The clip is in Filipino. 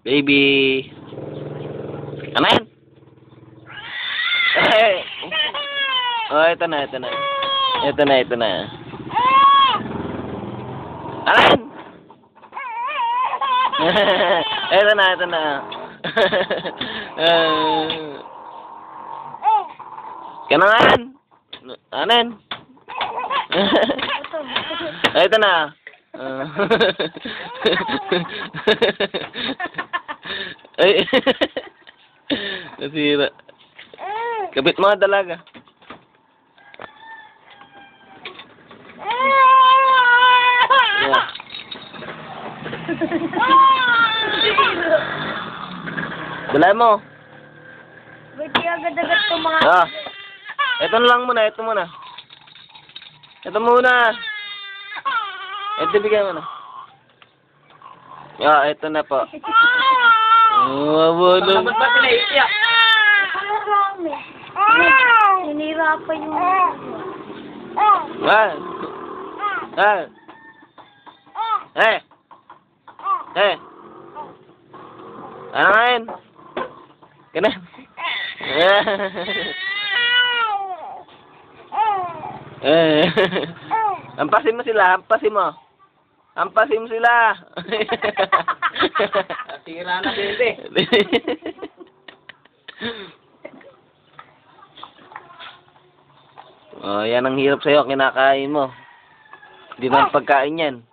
Baby. Ano yan? Ay. Oh, ito na. Ito na. Ano yan? Ito na. Kano nga yan? Ano yan? Ito na. Ay. Nasira. Kapit mo talaga. Yeah. Balay mo. Ba't di agad-agad tumakas? Ah. Ito na lang muna. Ito muna. Ito bigyan mo na. Ah, ito na po. Oh, wala. Ba't ba sila iiyak? Marami. Hinirapan yung... Ah. Ano nga yun? Gana. Hampasin mo sila. Hampasin mo sila. Tira na, bebe. Oh, yan ang hirap sa'yo. Kinakain mo. Hindi na pagkain yan.